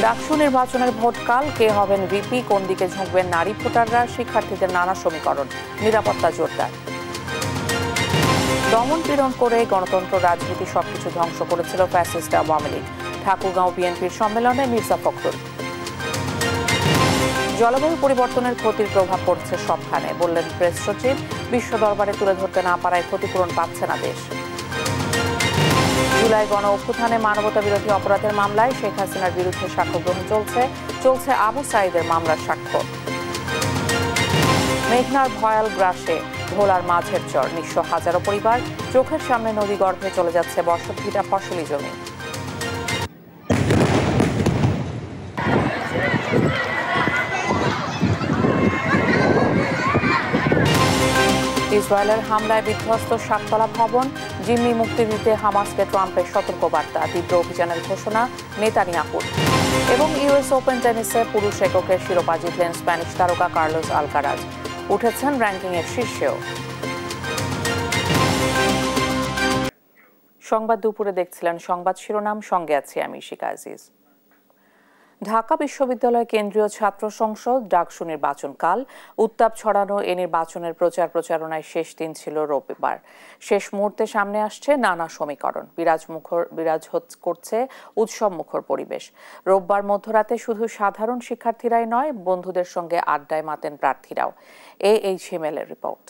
ডাকসু নির্বাচনের ভোটকাল, কে হবেন ভিপি, কোন দিকে ঝুঁকবেন নারী ভোটাররা, শিক্ষার্থীদের নানা সমীকরণ, নিরাপত্তা জোরদার। দমন পীড়ন করে গণতন্ত্র রাজনীতি সবকিছু ধ্বংস করেছিল ফ্যাসিস্ট আওয়ামী লীগ, ঠাকুরগাঁও বিএনপির সম্মেলনে মির্জা ফখরুল। জলবায়ু পরিবর্তনের ক্ষতির প্রভাব পড়ছে সবখানে, বললেন প্রেস সচিব। বিশ্ব দরবারে তুলে ধরতে না পারায় ক্ষতিপূরণ পাচ্ছে না দেশ। জুলাই গণ অভ্যুত্থানে মানবতা বিরোধী অপরাধের মামলায় শেখ হাসিনার বিরুদ্ধে সাক্ষ্য গ্রহণ চলছে আবু সাঈদের মামলার সাক্ষ্য। মেঘনার ভয়াল গ্রাসে ভোলার মাঝের চর, নিঃস্ব হাজারো পরিবার, চোখের সামনে নদী গর্ভে চলে যাচ্ছে বর্ষভিটা ফসলি জমি। ইসরায়েলের হামলায় বিধ্বস্ত 7তলা ভবন, জিম্মি মুক্তি দিতে হামাসকে ট্রাম্পের সতর্কবার্তা, তীব্র অভিযানের ঘোষণা নেতানিয়াহুর। এবং ইউএস ওপেন টেনিসে পুরুষ এককের শিরোপা জিতলেন স্প্যানিশ তারকা কার্লোস আলকারাজ, উঠেছেন র্যাঙ্কিংয়ের শীর্ষেও। সংবাদ দুপুরে দেখছিলেন সংবাদ শিরোনাম, সঙ্গে আছি আমি শিকা আজিজ। ঢাকা বিশ্ববিদ্যালয় কেন্দ্রীয় ছাত্র সংসদ ডাকসু নির্বাচনকাল, উত্তাপ ছড়ানো এ নির্বাচনের প্রচারণায় শেষ দিন ছিল রবিবার। শেষ মুহূর্তে সামনে আসছে নানা সমীকরণ, বিরাজ করছে উৎসব মুখর পরিবেশ। রোববার মধ্যরাতে শুধু সাধারণ শিক্ষার্থীরাই নয়, বন্ধুদের সঙ্গে আড্ডায় মাতেন প্রার্থীরাও। হিমেলের রিপোর্ট।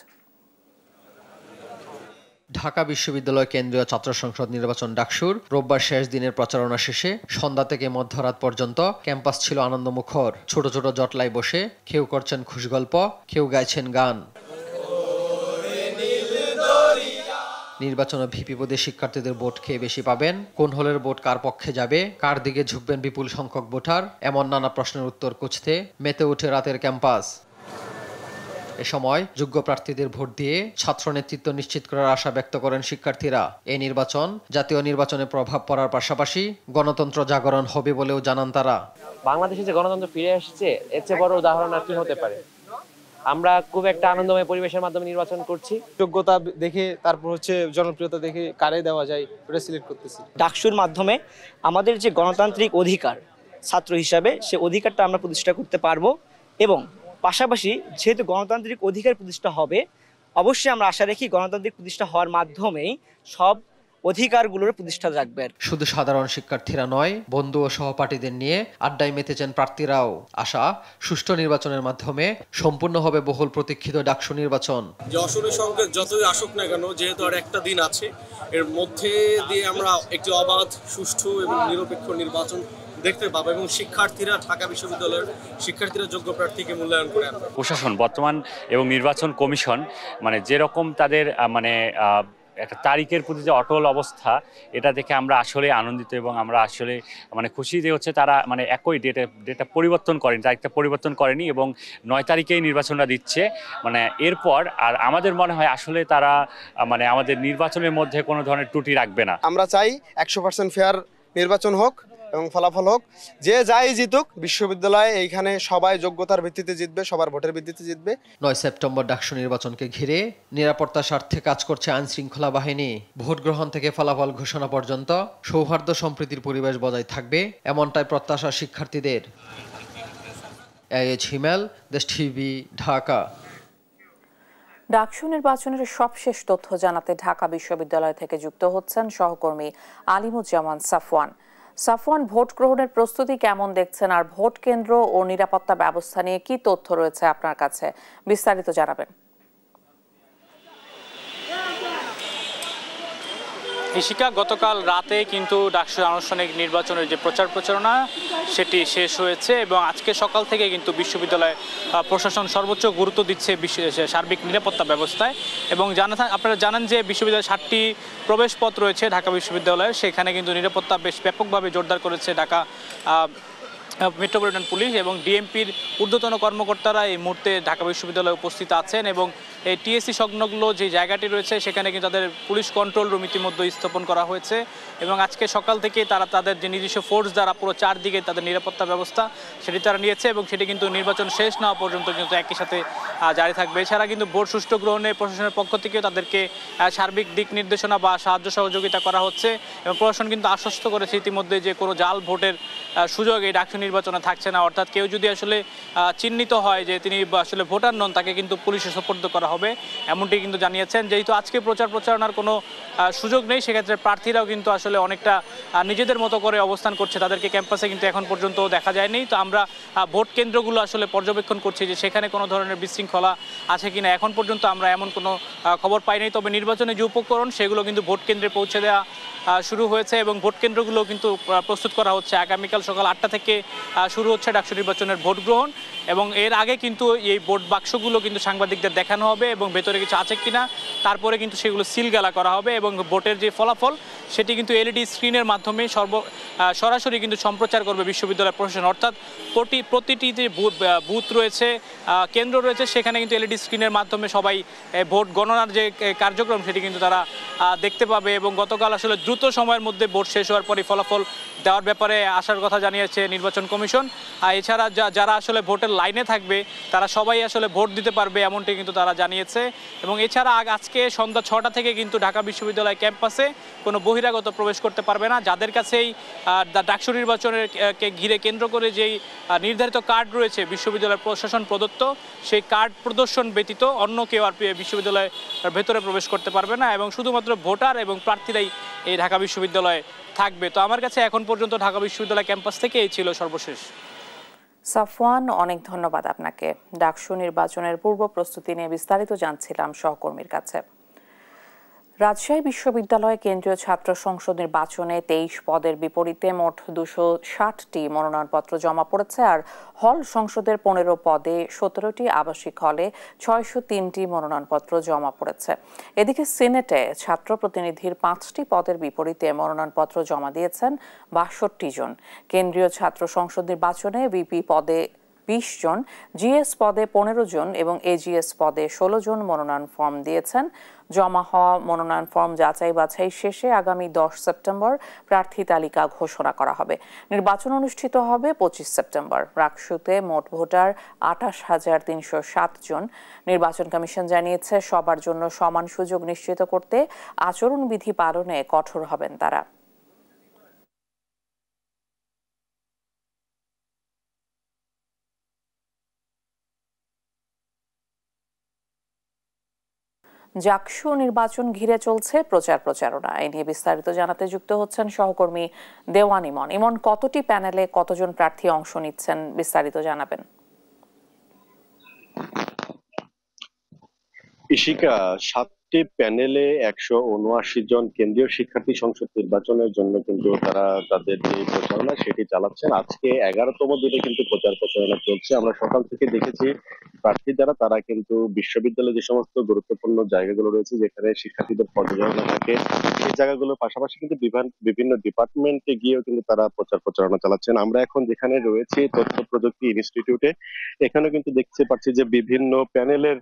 ঢাকা বিশ্ববিদ্যালয় কেন্দ্রীয় ছাত্র সংসদ নির্বাচন ডাকসুর রোববার শেষ দিনের প্রচারণা শেষে সন্ধ্যা থেকে মধ্যরাত পর্যন্ত ক্যাম্পাস ছিল আনন্দমুখর। ছোট ছোট জটলায় বসে কেউ করছেন খুশগল্প, কেউ গাইছেন গান। নির্বাচনে ভিপি পদে শিক্ষার্থীদের ভোট খেয়ে বেশি পাবেন, কোন হলের ভোট কার পক্ষে যাবে, কার দিকে ঝুঁকবেন বিপুল সংখ্যক ভোটার, এমন নানা প্রশ্নের উত্তর খুঁজতে মেতে ওঠে রাতের ক্যাম্পাস। এ সময় যোগ্য প্রার্থীদের ভোট দিয়ে ছাত্র নেতৃত্ব নিশ্চিত করার আশা ব্যক্ত করেন শিক্ষার্থীরা। এই নির্বাচন জাতীয় নির্বাচনে প্রভাব পড়ার পাশাপাশি গণতন্ত্র জাগরণ হবে বলেও জানান তারা। বাংলাদেশে যে গণতন্ত্র ফিরে আসছে, এর চেয়ে বড় উদাহরণ আর কি হতে পারে। আমরা খুব একটা আনন্দময় পরিবেশের মাধ্যমে নির্বাচন করছি। যোগ্যতা দেখে, তারপর জনপ্রিয়তা দেখে কারে দেওয়া যায় ওটা সিলেক্ট করতেছি। ডাকসুর মাধ্যমে আমাদের যে গণতান্ত্রিক অধিকার ছাত্র হিসাবে, সে অধিকারটা আমরা প্রতিষ্ঠা করতে পারবো এবং পাশাপাশি যেহেতু গণতান্ত্রিক অধিকার প্রতিষ্ঠা হবে, অবশ্যই আমরা আশা রাখি গণতান্ত্রিক প্রতিষ্ঠা হওয়ার মাধ্যমেই সব অধিকারগুলোর প্রতিষ্ঠা রাখবে। শুধু সাধারণ শিক্ষার্থীরা নয়, বন্ধু ও সহপাঠীদের নিয়ে আড্ডায় মেতেছেন প্রার্থীরাও। আশা, সুষ্ঠু নির্বাচনের মাধ্যমে সম্পূর্ণ হবে বহুল প্রতীক্ষিত ডাকসু নির্বাচন। যে অসমের সংখ্যা যতই আসুক না কেন, যেহেতু আর একটা দিন আছে, এর মধ্যে দিয়ে আমরা একটি অবাধ, সুষ্ঠু এবং নিরপেক্ষ নির্বাচন দেখতে পাবো এবং শিক্ষার্থীরা, ঢাকা বিশ্ববিদ্যালয়ের শিক্ষার্থীরা যোগ্য প্রার্থীকে মূল্যায়ন করে। প্রশাসন বর্তমান এবং নির্বাচন কমিশন যেরকম তাদের একটা তারিখের প্রতি যে অটল অবস্থা, এটা দেখে আমরা আসলে আনন্দিত এবং আমরা আসলে খুশি যে হচ্ছে তারা একই ডেটা পরিবর্তন করেনি, তারিখটা পরিবর্তন করেনি এবং 9 তারিখেই নির্বাচনটা দিচ্ছে। এরপর আর আমাদের মনে হয় আসলে তারা আমাদের নির্বাচনের মধ্যে কোনো ধরনের ত্রুটি রাখবে না। আমরা চাই 100% ফেয়ার নির্বাচন হোক এবং ফলাফল হোক, যে যাই জিতুক, বিশ্ববিদ্যালয়ে এইখানে সবাই যোগ্যতার ভিত্তিতে জিতবে, সবার ভোটের ভিত্তিতে জিতবে। 9 সেপ্টেম্বর ডাকসু নির্বাচনকে ঘিরে নিরাপত্তার স্বার্থে কাজ করছে আইন শৃঙ্খলা বাহিনী। ভোট গ্রহণ থেকে ফলাফল ঘোষণা পর্যন্ত সৌহার্দ্য সম্প্রীতির পরিবেশ বজায় থাকবে, এমনটাই প্রত্যাশা শিক্ষার্থীদের। হিমেল, দেশ টিভি, ঢাকা। ডাকসু নির্বাচনের সবশেষ তথ্য জানাতে ঢাকা বিশ্ববিদ্যালয় থেকে যুক্ত হচ্ছেন সহকর্মী আলিমুজ্জামান সাফওয়ান, ভোট গ্রহণের প্রস্তুতি কেমন দেখছেন, আর ভোট কেন্দ্র ও নিরাপত্তা ব্যবস্থা নিয়ে কি তথ্য রয়েছে আপনার কাছে, বিস্তারিত জানাবেন। ইশিকা, গতকাল রাতে কিন্তু ডাকসুর আনুষ্ঠানিক নির্বাচনের যে প্রচারণা সেটি শেষ হয়েছে এবং আজকে সকাল থেকে কিন্তু বিশ্ববিদ্যালয় প্রশাসন সর্বোচ্চ গুরুত্ব দিচ্ছে সার্বিক নিরাপত্তা ব্যবস্থায়। এবং আপনারা জানেন যে বিশ্ববিদ্যালয়ে 7টি প্রবেশপথ রয়েছে ঢাকা বিশ্ববিদ্যালয়ে, সেখানে কিন্তু নিরাপত্তা বেশ ব্যাপকভাবে জোরদার করেছে ঢাকা মেট্রোপলিটন পুলিশ এবং ডিএমপির ঊর্ধ্বতন কর্মকর্তারা এই মুহূর্তে ঢাকা বিশ্ববিদ্যালয়ে উপস্থিত আছেন এবং এই টিএসসি সংলগ্ন যে জায়গাটি রয়েছে সেখানে কিন্তু তাদের পুলিশ কন্ট্রোল রুম ইতিমধ্যে স্থাপন করা হয়েছে এবং আজকে সকাল থেকে তারা তাদের যে নিজস্ব ফোর্স দ্বারা পুরো চারদিকে তাদের নিরাপত্তা ব্যবস্থা সেটি তারা নিয়েছে এবং সেটি কিন্তু নির্বাচন শেষ না হওয়া পর্যন্ত কিন্তু একই সাথে জারি থাকবে। এছাড়া কিন্তু ভোট সুষ্ঠু গ্রহণে প্রশাসনের পক্ষ থেকেও তাদেরকে সার্বিক দিক নির্দেশনা বা সাহায্য সহযোগিতা করা হচ্ছে এবং প্রশাসন কিন্তু আশ্বস্ত করেছে ইতিমধ্যে যে কোনো জাল ভোটের সুযোগ এই ডাকসু নির্বাচনে থাকছে না। অর্থাৎ কেউ যদি আসলে চিহ্নিত হয় যে তিনি আসলে ভোটার নন, তাকে কিন্তু পুলিশে সোপর্দ করা হবে, এমনটি কিন্তু জানিয়েছেন। যেহেতু আজকে প্রচারণার কোনো সুযোগ নেই, সেক্ষেত্রে প্রার্থীরাও কিন্তু আসলে অনেকটা নিজেদের মতো করে অবস্থান করছে, তাদেরকে ক্যাম্পাসে কিন্তু এখন পর্যন্ত দেখা যায়নি। তো আমরা ভোট কেন্দ্রগুলো আসলে পর্যবেক্ষণ করছি যে সেখানে কোনো ধরনের বিশৃঙ্খলা আছে কিনা। এখন পর্যন্ত আমরা এমন কোনো খবর পাইনি। তবে নির্বাচনে যে উপকরণ সেগুলো কিন্তু ভোট কেন্দ্রে পৌঁছে দেওয়া শুরু হয়েছে এবং ভোট কেন্দ্রগুলো কিন্তু প্রস্তুত করা হচ্ছে। আগামীকাল সকাল 8টা থেকে শুরু হচ্ছে ডাকসু নির্বাচনের ভোট গ্রহণ এবং এর আগে কিন্তু এই ভোট বাক্সগুলো কিন্তু সাংবাদিকদের দেখানো হবে এবং ভেতরে কিছু আছে কিনা তারপরে কিন্তু সেগুলো সিলগালা করা হবে এবং ভোটের যে ফলাফল সেটি কিন্তু এলইডি স্ক্রিনের মাধ্যমে সরাসরি কিন্তু সম্প্রচার করবে বিশ্ববিদ্যালয় প্রশাসন। অর্থাৎ প্রতিটি যে বুথ রয়েছে, কেন্দ্র রয়েছে, সেখানে কিন্তু এলইডি স্ক্রিনের মাধ্যমে সবাই ভোট গণনার যে কার্যক্রম সেটি কিন্তু তারা দেখতে পাবে এবং গতকাল আসলে দ্রুত সময়ের মধ্যে ভোট শেষ হওয়ার পরই ফলাফল দেওয়ার ব্যাপারে আসার কথা জানিয়েছে নির্বাচন কমিশন। আর এছাড়া যারা আসলে ভোটের লাইনে থাকবে তারা সবাই আসলে ভোট দিতে পারবে, এমনটি কিন্তু তারা জানিয়েছে। এবং এছাড়া আজকে সন্ধ্যা 6টা থেকে কিন্তু ঢাকা বিশ্ববিদ্যালয় ক্যাম্পাসে কোনো বহিরাগত প্রবেশ করতে পারবে না। যাদের কাছেই ডাকসু নির্বাচনের ঘিরে কেন্দ্র করে যেই নির্ধারিত কার্ড রয়েছে বিশ্ববিদ্যালয় প্রশাসন প্রদত্ত, সেই কার্ড প্রদর্শন ব্যতীত অন্য কেউ আর বিশ্ববিদ্যালয়ের ভেতরে প্রবেশ করতে পারবে না এবং শুধুমাত্র ভোটার এবং প্রার্থীরাই এই ঢাকা বিশ্ববিদ্যালয়ে থাকবে। তো আমার কাছে এখন পর্যন্ত ঢাকা বিশ্ববিদ্যালয় ক্যাম্পাস থেকে এই ছিল সর্বশেষ। সাফওয়ান, অনেক ধন্যবাদ আপনাকে। ডাকসু নির্বাচনের পূর্ব প্রস্তুতি নিয়ে বিস্তারিত জানছিলাম সহকর্মীর কাছে। রাজশাহী বিশ্ববিদ্যালয় কেন্দ্রীয় ছাত্র সংসদ নির্বাচনে 23 পদের বিপরীতে মোট 260টি মনোনয়নপত্র জমা পড়েছে আর হল সংসদের 15 পদে 17টি আবাসিক হলে 603টি মনোনয়নপত্র জমা পড়েছে। এদিকে সিনেটে ছাত্র প্রতিনিধির 5টি পদের বিপরীতে মনোনয়নপত্র জমা দিয়েছেন 62 জন। কেন্দ্রীয় ছাত্র সংসদ নির্বাচনে ভিপি পদে 20 জন, জিএস পদে 15 জন এবং এজিএস পদে 16 জন মনোনয়ন ফর্ম দিয়েছেন। জমা হওয়া মনোনয়ন ফর্ম যাচাই বাছাই শেষে আগামী 10 সেপ্টেম্বর প্রার্থী তালিকা ঘোষণা করা হবে। নির্বাচন অনুষ্ঠিত হবে 25 সেপ্টেম্বর। ডাকসুতে মোট ভোটার 28,307 জন। নির্বাচন কমিশন জানিয়েছে সবার জন্য সমান সুযোগ নিশ্চিত করতে আচরণবিধি পালনে কঠোর হবেন তারা। ডাকসু নির্বাচন ঘিরে চলছে প্রচারণা। এ নিয়ে বিস্তারিত জানাতে যুক্ত হচ্ছেন সহকর্মী দেওয়ান ইমন। ইমন, কতটি প্যানেলে কতজন প্রার্থী অংশ নিচ্ছেন, বিস্তারিত জানাবেন। ইশিকা, 7টি প্যানেলে 179 জন কেন্দ্রীয় শিক্ষার্থী সংসদ নির্বাচনের জন্য কিন্তু তারা তাদের যে প্রচারণা সেটি চালাচ্ছেন। আজকে 11তম দিনে কিন্তু প্রচারণা চলছে। আমরা সকাল থেকে দেখেছি প্রার্থী যারা তারা কিন্তু বিশ্ববিদ্যালয়ে যে সমস্ত গুরুত্বপূর্ণ জায়গাগুলো রয়েছে যেখানে শিক্ষার্থীদের পদচারণা থাকে সেই জায়গাগুলোর পাশাপাশি কিন্তু বিভিন্ন ডিপার্টমেন্টে গিয়েও কিন্তু তারা প্রচারণা চালাচ্ছেন। আমরা এখন যেখানে রয়েছি তথ্য প্রযুক্তি ইনস্টিটিউটে, এখানে কিন্তু দেখতে পাচ্ছি যে বিভিন্ন প্যানেলের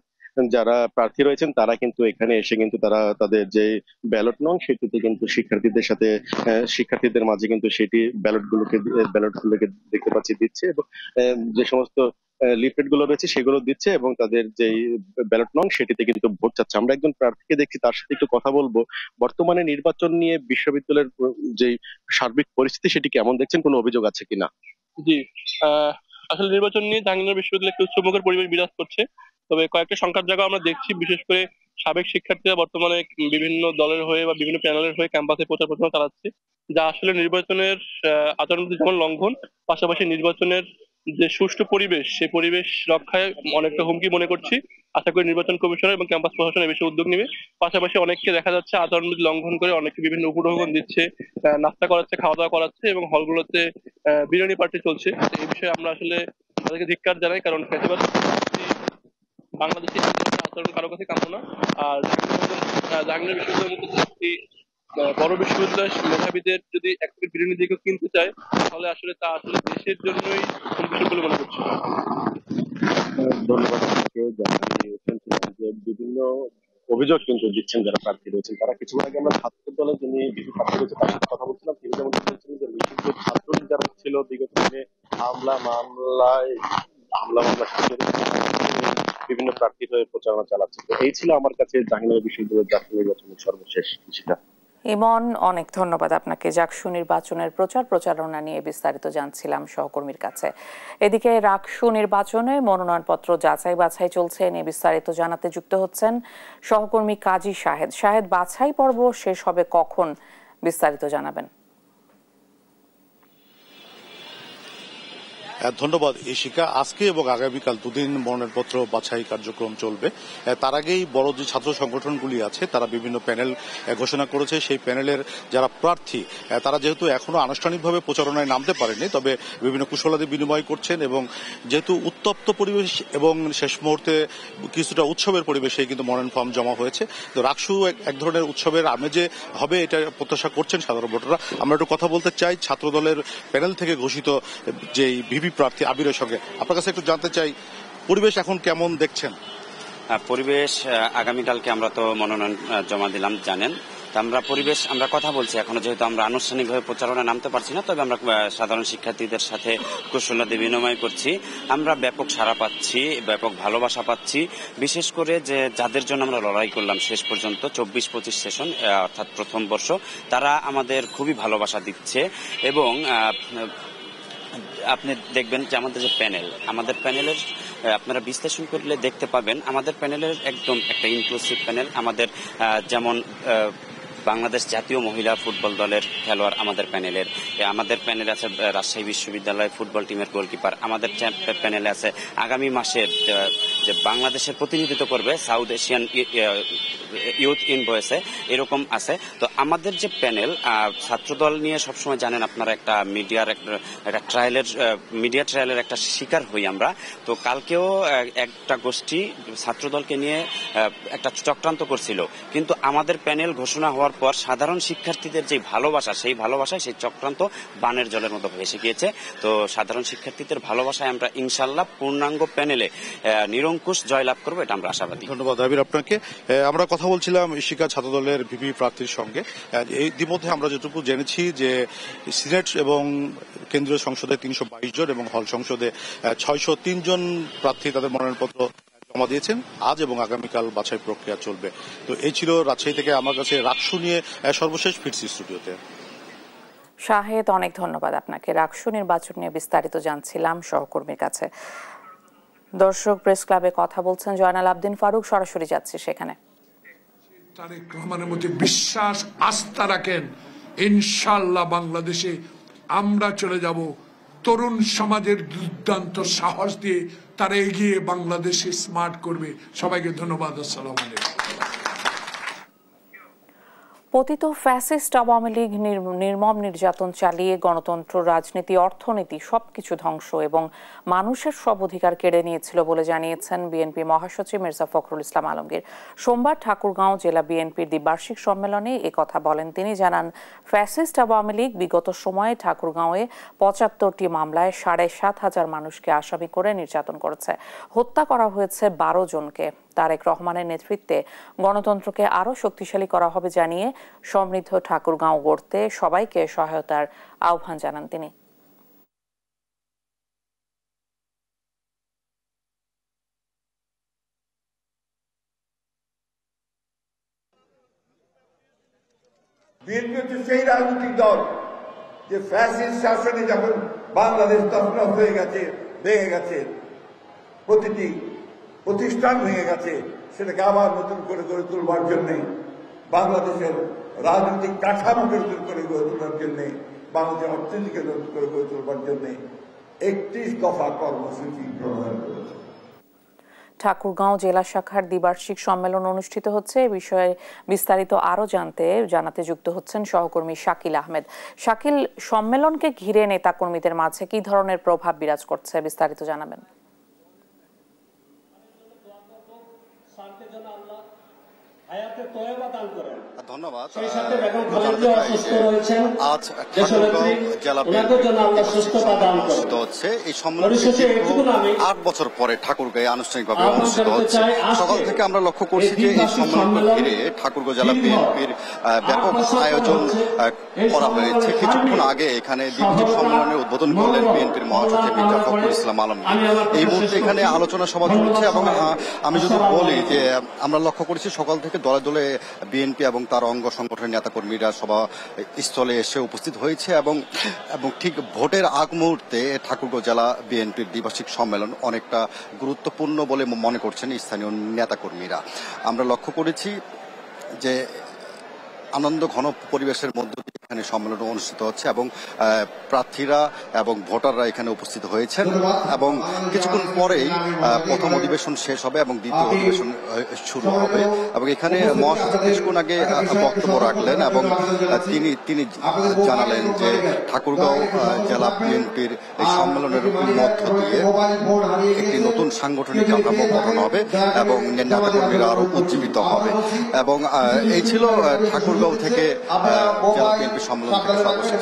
যারা প্রার্থী রয়েছেন তারা কিন্তু এখানে এসে কিন্তু তারা তাদের যে ব্যালট নং সেটিতে কিন্তু শিক্ষার্থীদের মাঝে কিন্তু সেটি ব্যালটগুলোকে দেখতে পাচ্ছি দিচ্ছে এবং যে সমস্ত লিফলেট গুলো রয়েছে সেগুলো দিচ্ছে এবং তাদের যে ব্যালট নং সেটিতে কিন্তু ভোট চাচ্ছে। আমরা একজন প্রার্থীকে দেখছি, তার সাথে একটু কথা বলবো। বর্তমানে নির্বাচন নিয়ে বিশ্ববিদ্যালয়ের যে সার্বিক পরিস্থিতি সেটি কেমন দেখছেন, কোনো অভিযোগ আছে কিনা? জি, আসলে নির্বাচন নিয়ে জাহাঙ্গীরনগর বিশ্ববিদ্যালয়ে একটু উৎসবমুখর পরিবেশ বিরাজ করছে। তবে কয়েকটা সংখ্যার জায়গা আমরা দেখছি, বিশেষ করে সাবেক শিক্ষার্থীরা বর্তমানে বিভিন্ন দলের হয়ে বা বিভিন্ন প্যানেলের হয়ে ক্যাম্পাসে প্রচারণা চালাচ্ছে, যা আসলে নির্বাচনের আচরণবিধি যেমন লঙ্ঘন, পাশাপাশি নির্বাচনের যে সুষ্ঠু পরিবেশ সেই পরিবেশ রক্ষায় অনেকটা হুমকি মনে করছি। আশা করি নির্বাচন কমিশনার এবং ক্যাম্পাস প্রশাসন এ বিষয়ে উদ্যোগ নেবে। পাশাপাশি অনেককে দেখা যাচ্ছে আচরণবিধি লঙ্ঘন করে অনেকে বিভিন্ন উপঢৌকন দিচ্ছে, নাস্তা করাচ্ছে, খাওয়া দাওয়া করাচ্ছে এবং হলগুলোতে বিরিয়ানি পার্টি চলছে। এই বিষয়ে আমরা আসলে তাদেরকে ধিক্কার জানাই, কারণ ফ্যাসিবাদ বাংলাদেশে আচরণ কারো কাছে কাম্য না। আর জাহাঙ্গীরনগর বিশ্ববিদ্যালয়ের মতো একটি বড় বিশ্ববিদ্যালয় মেধাবীদের যদি এক প্লেট বিরিয়ানি দিকে কিনতে চায় তাহলে আসলে তা আসলে দেশের জন্যই বিষয় বলে মনে করছি। ধন্যবাদ আপনাকে। যে বিভিন্ন অভিযোগ কিন্তু দিচ্ছেন যারা প্রার্থী রয়েছেন তারা। কিছুক্ষণ আগে আমরা ছাত্র দলের যিনি বিজু প্রার্থী রয়েছে তার সাথে কথা বলছিলাম। তিনি যেমন বলেছিলেন যে নিষিদ্ধ ছাত্র যারা ছিল বিগত দিনে মামলা বিভিন্ন প্রার্থী হয়ে প্রচারণা চালাচ্ছে। তো এই ছিল আমার কাছে জাহাঙ্গীরনগর বিশ্ববিদ্যালয়ের জাতীয় নির্বাচনের সর্বশেষ বিষয়টা। ইমন, অনেক ধন্যবাদ আপনাকে। জাকসু নির্বাচনের প্রচারণা নিয়ে বিস্তারিত জানছিলাম সহকর্মীর কাছে। এদিকে রাকসু নির্বাচনে মনোনয়নপত্র যাচাই বাছাই চলছে, নিয়ে বিস্তারিত জানাতে যুক্ত হচ্ছেন সহকর্মী কাজী শাহেদ। শাহেদ, বাছাই পর্ব শেষ হবে কখন, বিস্তারিত জানাবেন। ধন্যবাদ ইশিকা। আজকে এবং আগামীকাল দুদিন মনোনয়নপত্র বাছাই কার্যক্রম চলবে। তার আগেই বড় যে ছাত্র সংগঠনগুলি আছে তারা বিভিন্ন প্যানেল ঘোষণা করেছে। সেই প্যানেলের যারা প্রার্থী তারা যেহেতু এখনো আনুষ্ঠানিকভাবে প্রচারণায় নামতে পারেনি, তবে বিভিন্ন কুশলাদি বিনিময় করছেন এবং যেহেতু উত্তপ্ত পরিবেশ এবং শেষ মুহূর্তে কিছুটা উৎসবের পরিবেশে কিন্তু মনোনয়ন ফর্ম জমা হয়েছে। তো রাকসু এক ধরনের উৎসবের আমেজে হবে এটা প্রত্যাশা করছেন সাধারণ ভোটাররা। আমরা একটু কথা বলতে চাই ছাত্রদলের প্যানেল থেকে ঘোষিত যে ভিপি প্রার্থী আবিরের সঙ্গে। আপনার কাছে একটু জানতে চাই পরিবেশ এখন কেমন দেখছেন? পরিবেশ আগামীকালকে আমরা তো মনোনয়ন জমা দিলাম জানেন, আমরা কথা বলছি এখনো, যেহেতু আমরা আনুষ্ঠানিকভাবে প্রচারণা নামতে পারছি না, তবে আমরা সাধারণ শিক্ষার্থীদের সাথে কুশলাদি বিনিময় করছি। আমরা ব্যাপক সাড়া পাচ্ছি, ব্যাপক ভালোবাসা পাচ্ছি, বিশেষ করে যে যাদের জন্য আমরা লড়াই করলাম শেষ পর্যন্ত 24-25 সেশন অর্থাৎ প্রথম বর্ষ, তারা আমাদের খুবই ভালোবাসা দিচ্ছে। এবং আপনি দেখবেন যে আমাদের প্যানেলের আপনারা বিশ্লেষণ করলে দেখতে পাবেন আমাদের প্যানেলের একদম একটা ইনক্লুসিভ প্যানেল। আমাদের যেমন বাংলাদেশ জাতীয় মহিলা ফুটবল দলের খেলোয়াড় আমাদের প্যানেলে আছে রাজশাহী বিশ্ববিদ্যালয় ফুটবল টিমের গোলকিপার, আমাদের প্যানেলে আছে আগামী মাসে যে বাংলাদেশের প্রতিনিধিত্ব করবে সাউথ এশিয়ান ইউথ ইন বয়েসে, এরকম আছে। তো আমাদের যে প্যানেল ছাত্রদল নিয়ে সবসময় জানেন আপনারা একটা মিডিয়া ট্রায়ালের একটা শিকার হই আমরা। তো কালকেও একটা গোষ্ঠী ছাত্রদলকে নিয়ে একটা চক্রান্ত করছিল, কিন্তু আমাদের প্যানেল ঘোষণা হওয়ার পর সাধারণ শিক্ষার্থীদের যে ভালোবাসা, সেই ভালোবাসায় সেই চক্রান্ত বানের জলের মতো ভেসে গিয়েছে। তো সাধারণ শিক্ষার্থীদের ভালোবাসায় আমরা ইনশাল্লাহ পূর্ণাঙ্গ প্যানেলে নিরঙ্কুশ জয়লাভ করবো, এটা আমরা আশাবাদী। ধন্যবাদ আবির আপনাকে। আমরা কথা বলছিলাম ইশিকা ছাত্রদলের ভিপি প্রার্থীর সঙ্গে। ইতিমধ্যে আমরা যেটুকু জেনেছি যে সিনেট এবং কেন্দ্রীয় সংসদে 322 জন এবং হল সংসদে 603 জন প্রার্থী তাদের মনোনয়নপত্র জমা দিয়েছেন। আজ এবং আগামীকাল বাছাই প্রক্রিয়া চলবে। তো এই ছিল রাজশাহী থেকে আমার কাছে রাকসু নিয়ে সর্বশেষ ফিরছি স্টুডিওতে। শাহেদ, অনেক ধন্যবাদ আপনাকে। রাকসু নির্বাচন নিয়ে বিস্তারিত জানছিলাম সহকর্মীর কাছে। দর্শক প্রেস ক্লাবে কথা বলছেন জয়নাল আবদিন ফারুক, সরাসরি যাচ্ছি সেখানে। তারেক রহমানের মধ্যে বিশ্বাস আস্থা রাখেন, ইনশাআল্লাহ বাংলাদেশে আমরা চলে যাব। তরুণ সমাজের দুর্দান্ত সাহস দিয়ে তারা এগিয়ে বাংলাদেশে স্মার্ট করবে। সবাইকে ধন্যবাদ। আসসালামু আলাইকুম। পতিত ফ্যাসিস্ট আওয়ামী লীগ নির্মম নির্যাতন চালিয়ে গণতন্ত্র, রাজনীতি, অর্থনীতি সবকিছু ধ্বংস এবং মানুষের সব অধিকার কেড়ে নিয়েছিল বলে জানিয়েছেন বিএনপি মহাসচিব মির্জা ফখরুল ইসলাম আলমগীর। সোমবার ঠাকুরগাঁও জেলা বিএনপির দ্বিবার্ষিক সম্মেলনে একথা বলেন তিনি। জানান, ফ্যাসিস্ট আওয়ামী লীগ বিগত সময়ে ঠাকুরগাঁওয়ে 75টি মামলায় 7,500 মানুষকে আসামি করে নির্যাতন করেছে। হত্যা করা হয়েছে 12 জনকে। তারেক রহমানের নেতৃত্বে গণতন্ত্রকে আরও শক্তিশালী করা হবে জানিয়ে সমৃদ্ধ ঠাকুরগাঁও গড়তে সবাইকে সহায়তার আহ্বান জানান তিনি। বিএনপি হচ্ছে সেই রাজনৈতিক দল যে ফ্যাসিস্ট শাসনে যখন বাংলাদেশ তছনছ হয়ে গেছে, ভেঙে গেছে, প্রতিটি প্রতিষ্ঠান ভেঙে গেছে, সেটাকে আবার নতুন করে গড়ে তুলবার জন্যে, বাংলাদেশের রাজনৈতিক কাঠামোকে নতুন করে গড়ে তোলার জন্যে, বাংলাদেশের অর্থনীতিকে নতুন করে গড়ে তুলবার জন্যে 31 দফা কর্মসূচি প্রণয়ন করেছে। ঠাকুরগাঁও জেলা শাখার দ্বিবার্ষিক সম্মেলন অনুষ্ঠিত হচ্ছে। এ বিষয়ে বিস্তারিত আরও জানাতে যুক্ত হচ্ছেন সহকর্মী শাকিল আহমেদ। শাকিল, সম্মেলনকে ঘিরে নেতাকর্মীদের মাঝে কি ধরনের প্রভাব বিরাজ করছে, বিস্তারিত জানাবেন। ধন্যবাদ। আজ ঠাকুরগাঁও জেলা অনুষ্ঠিত হচ্ছে এই সম্মেলন 8 বছর পরে ঠাকুরগাঁয়ে আনুষ্ঠানিকভাবে অনুষ্ঠিত হচ্ছে। সকাল থেকে আমরা লক্ষ্য করছি যে এই সম্মেলনকে ঘিরে ঠাকুরগাঁও জেলা বিএনপির ব্যাপক আয়োজন করা হয়েছে। কিছুক্ষণ আগে এখানে দ্বিতীয় সম্মেলনের উদ্বোধন করলেন বিএনপির মহাসচিব মির্জা ফখরুল ইসলাম আলমগীর। এই মুহূর্তে এখানে আলোচনা সভা চলছে এবং আমি যদি বলি যে আমরা লক্ষ্য করেছি সকাল থেকে দলে দলে বিএনপি এবং তার তার অঙ্গ সংগঠনের নেতাকর্মীরা সভাস্থলে এসে উপস্থিত হয়েছে এবং ঠিক ভোটের আগ মুহূর্তে ঠাকুরগাঁও জেলা বিএনপির দ্বিবার্ষিক সম্মেলন অনেকটা গুরুত্বপূর্ণ বলে মনে করছেন স্থানীয় নেতাকর্মীরা। আমরা লক্ষ্য করেছি যে আনন্দ ঘন পরিবেশের মধ্য দিয়ে এখানে সম্মেলন অনুষ্ঠিত হচ্ছে এবং প্রার্থীরা এবং ভোটাররা এখানে উপস্থিত হয়েছেন এবং কিছুক্ষণ পরেই প্রথম অধিবেশন শেষ হবে এবং দ্বিতীয় অধিবেশন শুরু হবে এবং এখানে মহাসচিব কিছুক্ষণ আগে বক্তব্য রাখলেন এবং তিনি জানালেন যে ঠাকুরগাঁও জেলা বিএনপির এই সম্মেলনের মধ্য দিয়ে একটি নতুন সাংগঠনিক কাঠামো গঠন হবে এবং নেতাকর্মীরা আরো উজ্জীবিত হবে এবং এই ছিল ঠাকুরগাঁও থেকে জেলা বিএনপি সম্মেলন থেকে সর্বশেষ।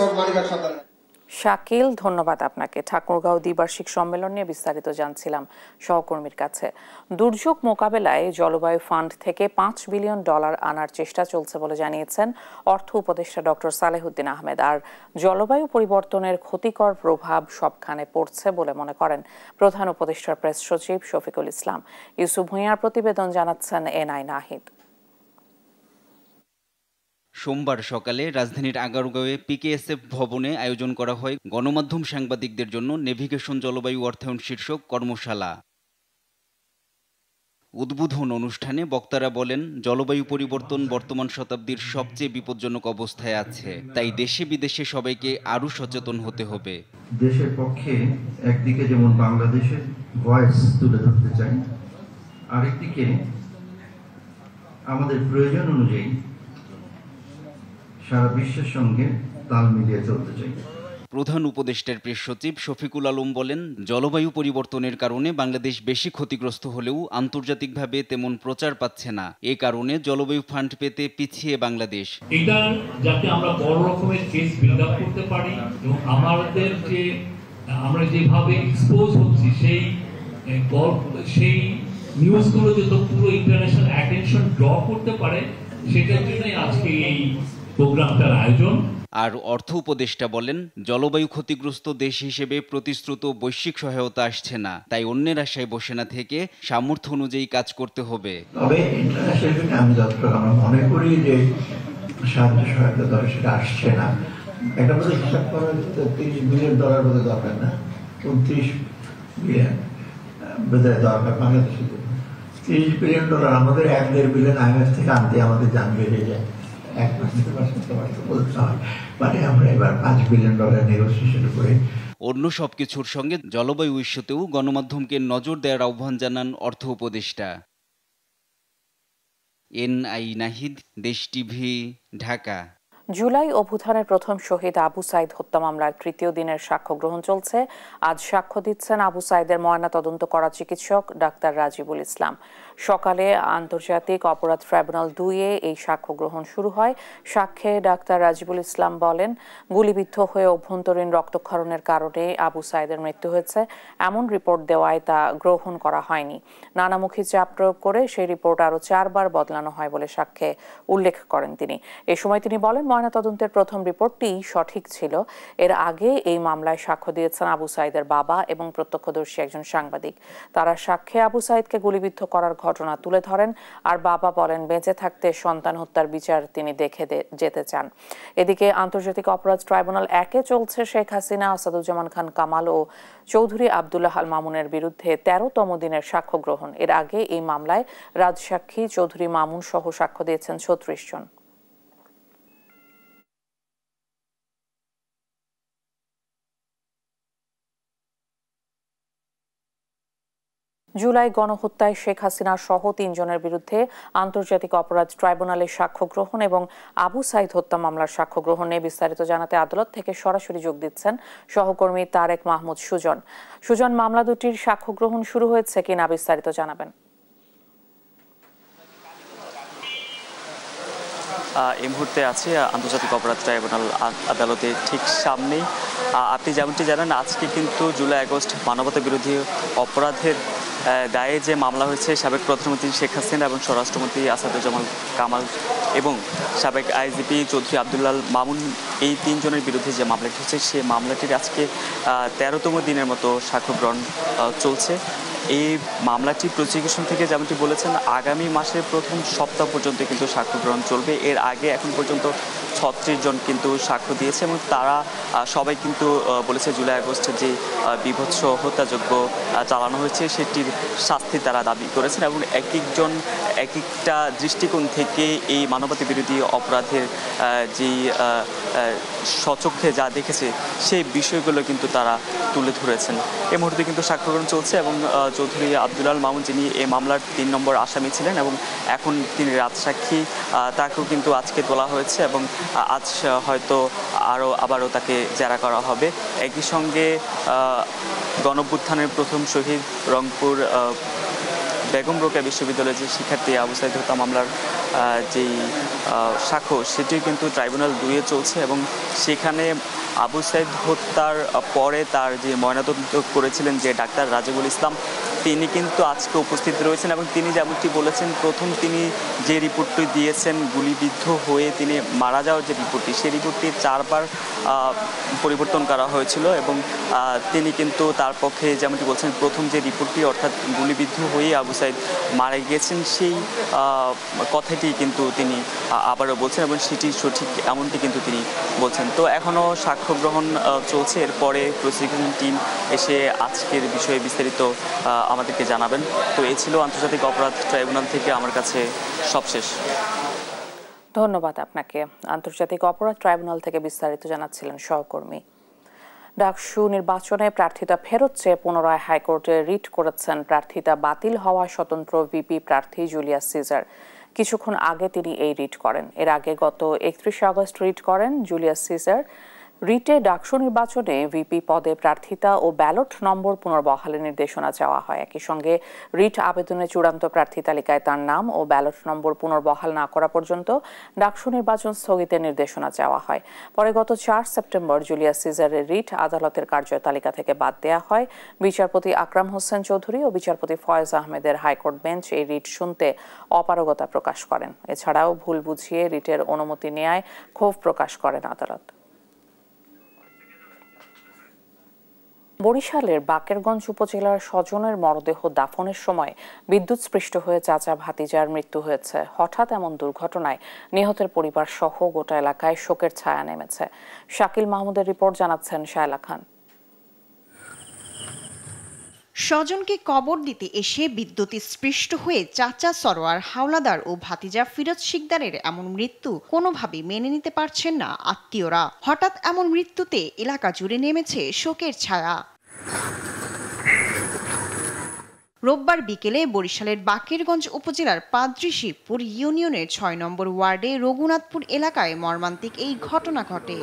শাকিল, ধন্যবাদ আপনাকে। ঠাকুরগাঁও দ্বিবার্ষিক সম্মেলন নিয়ে বিস্তারিত জানছিলাম সহকর্মীর কাছে। দুর্যোগ মোকাবেলায় জলবায়ু ফান্ড থেকে $5 বিলিয়ন আনার চেষ্টা চলছে বলে জানিয়েছেন অর্থ উপদেষ্টা ডক্টর সালেহুদ্দিন আহমেদ। আর জলবায়ু পরিবর্তনের ক্ষতিকর প্রভাব সবখানে পড়ছে বলে মনে করেন প্রধান উপদেষ্টার প্রেস সচিব শফিকুল ইসলাম। ইউসুফ ভূঁইয়ার প্রতিবেদন, জানাচ্ছেন এনআই নাহিদ। সোমবার সকালে রাজধানীর আগারগাঁওয়ে পিকেএসএফ ভবনে আয়োজন করা হয় গণমাধ্যম সাংবাদিকদের জন্য নেভিগেশন জলবায়ু অর্থায়ন শীর্ষক কর্মশালা। উদ্বোধন অনুষ্ঠানে বক্তারা বলেন, জলবায়ু পরিবর্তন বর্তমান শতাব্দীর সবচেয়ে বিপজ্জনক অবস্থায় আছে, তাই দেশে বিদেশে সবাইকে আরও সচেতন হতে হবে। দেশের পক্ষে একদিকে যেমন বাংলাদেশের ভয়েস তুলে ধরতে চাই, আরেকদিকে আমাদের প্রয়োজন অনুযায়ী সারা বিশ্বের সঙ্গে তাল মিলিয়ে চলতে চাই। প্রধান উপদেষ্টার প্রেস সচিব শফিকুল আলম বলেন, জলবায়ু পরিবর্তনের কারণে বাংলাদেশ বেশি ক্ষতিগ্রস্ত হলেও আন্তর্জাতিকভাবে তেমন প্রচার পাচ্ছে না। এ কারণে জলবায়ু ফান্ড পেতে পিছিয়ে বাংলাদেশ। এটা যাতে আমরা বড় রকমের কেস বিল্ড আপ করতে পারি এবং আমাদের যে আমরা যেভাবে এক্সপোজ হচ্ছি সেই নিউজগুলো যত পুরো ইন্টারন্যাশনাল অ্যাটেনশন ড্র করতে পারে, সেটার জন্যই আজকে এই প্রোগ্রামটার আয়োজন। আর অর্থ উপদেষ্টা বলেন, জলবায়ু ক্ষতিগ্রস্ত দেশ হিসেবে প্রতিশ্রুত বৈশ্বিক সহায়তা আসছে না, তাই অন্যের আশায় বসে না থেকে সামর্থ্য অনুযায়ী কাজ করতে হবে। তবে ইন্টারন্যাশনাল আমি যতটুকু আমরা মনে করি যে সাহায্য সহায়তা ধরে সেটা আসছে না। একটা বলে হিসাব করা $30 বিলিয়ন বোধহয় দরকার না, 29 বিলিয়ন বোধহয় দরকার বাংলাদেশে। $30 বিলিয়ন আমাদের 1-1.5 বিলিয়ন IMF থেকে আনতে আমাদের জান বেড়ে যায়। অন্য সবকিছুর সঙ্গে জলবায়ু ইস্যুতেও গণমাধ্যমকে নজর দেওয়ার আহ্বান জানান অর্থ উপদেষ্টা। এনআই নাহিদ, দেশ টিভি, ঢাকা। জুলাই অভ্যুত্থানের প্রথম শহীদ আবু সাইদ হত্যা মামলার তৃতীয় দিনের সাক্ষ্য গ্রহণ চলছে। আজ সাক্ষ্য দিচ্ছেন আবু সাইদের ময়না তদন্ত করা চিকিৎসক ডাক্তার রাজিবুল ইসলাম। সকালে আন্তর্জাতিক অপরাধ ট্রাইব্যুনাল 2-এ এই সাক্ষ্য গ্রহণ শুরু হয়। সাক্ষ্যে ডাক্তার রাজিবুল ইসলাম বলেন, গুলিবিদ্ধ হয়ে অভ্যন্তরীণ রক্তক্ষরণের কারণে আবু সাইদের মৃত্যু হয়েছে এমন রিপোর্ট দেওয়ায় তা গ্রহণ করা হয়নি। নানামুখী চাপ প্রয়োগ করে সেই রিপোর্ট আরও 4 বার বদলানো হয় বলে সাক্ষ্যে উল্লেখ করেন তিনি। এ সময় তিনি বলেন, ময়নাতদন্তের প্রথম রিপোর্টটি সঠিক ছিল। এর আগে এই মামলায় সাক্ষ্য দিয়েছেন আবু সাইদের বাবা এবং প্রত্যক্ষদর্শী একজন সাংবাদিক। তারা সাক্ষ্যে আবু সাইদকে গুলিবিদ্ধ করার ঘটনা তুলে ধরেন। আর বাবা বলেন, বেঁচে থাকতে সন্তান হত্যার বিচার তিনি দেখে যেতে চান। এদিকে আন্তর্জাতিক অপরাধ ট্রাইব্যুনাল 1-এ চলছে শেখ হাসিনা, আসাদুজ্জামান খান কামাল ও চৌধুরী আবদুল্লাহ আল মামুনের বিরুদ্ধে 13তম দিনের সাক্ষ্য গ্রহণ। এর আগে এই মামলায় রাজসাক্ষী চৌধুরী মামুন সহ সাক্ষ্য দিয়েছেন 36 জন। জুলাই গণহত্যায় শেখ হাসিনা সহ 3 জনের বিরুদ্ধে আন্তর্জাতিক অপরাধ ট্রাইব্যুনালের সাক্ষ্য গ্রহণ এবং আবু সাইদ হত্যা মামলার সাক্ষ্য গ্রহণ নিয়ে বিস্তারিত জানাতে আদালত থেকে সরাসরি যোগ দিচ্ছেন সহকর্মী তারেক মাহমুদ সুজন। সুজন, মামলা দুটির সাক্ষ্য গ্রহণ শুরু হয়েছে কিনা বিস্তারিত জানাবেন। এই মুহূর্তে আছে আন্তর্জাতিক অপরাধ ট্রাইব্যুনাল আদালতের ঠিক সামনেই। আপনি যেমনটি জানেন, আজকে কিন্তু জুলাই আগস্ট মানবতা বিরোধী অপরাধের দায়ে যে মামলা হয়েছে সাবেক প্রধানমন্ত্রী শেখ হাসিনা এবং স্বরাষ্ট্রমন্ত্রী আসাদুজ্জামান কামাল এবং সাবেক আইজিপি চৌধুরী আব্দুল্লাহ মামুন, এই 3 জনের বিরুদ্ধে যে মামলাটি হচ্ছে সেই মামলাটির আজকে 13তম দিনের মতো সাক্ষ্য গ্রহণ চলছে। এই মামলাটি প্রসিকিউশন থেকে যেমনটি বলেছেন আগামী মাসের প্রথম সপ্তাহ পর্যন্ত কিন্তু সাক্ষ্য গ্রহণ চলবে। এর আগে এখন পর্যন্ত 36 জন কিন্তু সাক্ষ্য দিয়েছে এবং তারা সবাই কিন্তু বলেছে জুলাই আগস্টে যে বিভৎস হত্যাযজ্ঞ চালানো হয়েছে সেটির শাস্তি তারা দাবি করেছেন এবং এক একজন এক একটা দৃষ্টিকোণ থেকে এই মানবতা বিরোধী অপরাধের যেই স্বচক্ষে যা দেখেছে সেই বিষয়গুলো কিন্তু তারা তুলে ধরেছেন। এই মুহূর্তে কিন্তু সাক্ষ্য গ্রহণ চলছে এবং চৌধুরী আব্দুল্লাহ মামুন, যিনি এই মামলার 3 নম্বর আসামি ছিলেন এবং এখন তিনি রাজসাক্ষী, তাকেও কিন্তু আজকে তোলা হয়েছে এবং আজ হয়তো আবারও তাকে জেরা করা হবে। একই সঙ্গে গণঅভ্যুত্থানের প্রথম শহীদ রংপুর বেগম রোকেয়া বিশ্ববিদ্যালয়ের যে শিক্ষার্থী আবু সাঈদ হত্যা মামলার যেই সাক্ষ্য সেটিও কিন্তু ট্রাইব্যুনাল 2-এ চলছে এবং সেখানে আবু সাঈদ হত্যার পরে তার যে ময়নাতদন্ত করেছিলেন যে ডাক্তার রাজিবুল ইসলাম, তিনি কিন্তু আজকে উপস্থিত রয়েছেন এবং তিনি যেমনটি বলেছেন প্রথম তিনি যে রিপোর্টটি দিয়েছেন গুলিবিদ্ধ হয়ে তিনি মারা যাওয়ার যে রিপোর্টটি, সেই রিপোর্টটি 4 বার পরিবর্তন করা হয়েছিল এবং তিনি কিন্তু তার পক্ষে যেমনটি বলছেন প্রথম যে রিপোর্টটি অর্থাৎ গুলিবিদ্ধ হয়ে আবু সাঈদ মারা গিয়েছেন সেই কথাটি কিন্তু তিনি আবারও বলছেন এবং সেটি সঠিক এমনটি কিন্তু তিনি বলছেন। তো এখনও সাক্ষ্য গ্রহণ চলছে, এরপরে প্রসিকিউশন টিম এসে আজকের বিষয়ে বিস্তারিত আমাদেরকে জানাবেন। তো এই ছিল আন্তর্জাতিক অপরাধ ট্রাইব্যুনাল থেকে আমার কাছে সবশেষ। ধন্যবাদ আপনাকে। আন্তর্জাতিক অপরাধ ট্রাইব্যুনাল থেকে বিস্তারিত জানাচ্ছিলেন সহকর্মী। ডাকসু নির্বাচনে প্রার্থিতা ফেরত চেয়ে পুনরায় হাইকোর্টে রিট করেছেন প্রার্থিতা বাতিল হওয়া স্বতন্ত্র ভিপি প্রার্থী জুলিয়াস সিজার। কিছুক্ষণ আগে তিনি এই রিট করেন। এর আগে গত 31 আগস্ট রিট করেন জুলিয়াস সিজার। রিটে ডাকসু নির্বাচনে ভিপি পদে প্রার্থিতা ও ব্যালট নম্বর পুনর্বহালের নির্দেশনা চাওয়া হয়। একই সঙ্গে রিট আবেদনে চূড়ান্ত প্রার্থী তালিকায় তার নাম ও ব্যালট নম্বর পুনর্বহাল না করা পর্যন্ত ডাকসু নির্বাচন স্থগিতের নির্দেশনা চাওয়া হয়। পরে গত 4 সেপ্টেম্বর জুলিয়াস সিজারের রিট আদালতের কার্য তালিকা থেকে বাদ দেওয়া হয়। বিচারপতি আকরাম হোসেন চৌধুরী ও বিচারপতি ফয়েজ আহমেদের হাইকোর্ট বেঞ্চ এই রিট শুনতে অপারগতা প্রকাশ করেন। এছাড়াও ভুল বুঝিয়ে রিটের অনুমতি নেয়ায় ক্ষোভ প্রকাশ করেন আদালত। বরিশালের বাকেরগঞ্জ উপজেলার স্বজনের মরদেহ দাফনের সময় বিদ্যুৎস্পৃষ্ট হয়ে চাচা ভাতিজার মৃত্যু হয়েছে। হঠাৎ এমন দুর্ঘটনায় নিহতের পরিবার সহ গোটা এলাকায় শোকের ছায়া নেমেছে। শাকিল মাহমুদের রিপোর্ট, জানাচ্ছেন শায়লা খান। স্বজনকে কবর দিতে এসে বিদ্যুৎস্পৃষ্ট হয়ে চাচা সরোয়ার হাওলাদার ও ভাতিজা ফিরোজ শিকদারের এমন মৃত্যু কোনোভাবেই মেনে নিতে পারছেন না আত্মীয়রা। হঠাৎ এমন মৃত্যুতে এলাকা জুড়ে নেমেছে শোকের ছায়া। রোববার বিকেলে বরিশালের বাকেরগঞ্জ উপজেলার পাদ্রিশিবপুর ইউনিয়নের 6 নম্বর ওয়ার্ডে রঘুনাথপুর এলাকায় মর্মান্তিক এই ঘটনা ঘটে।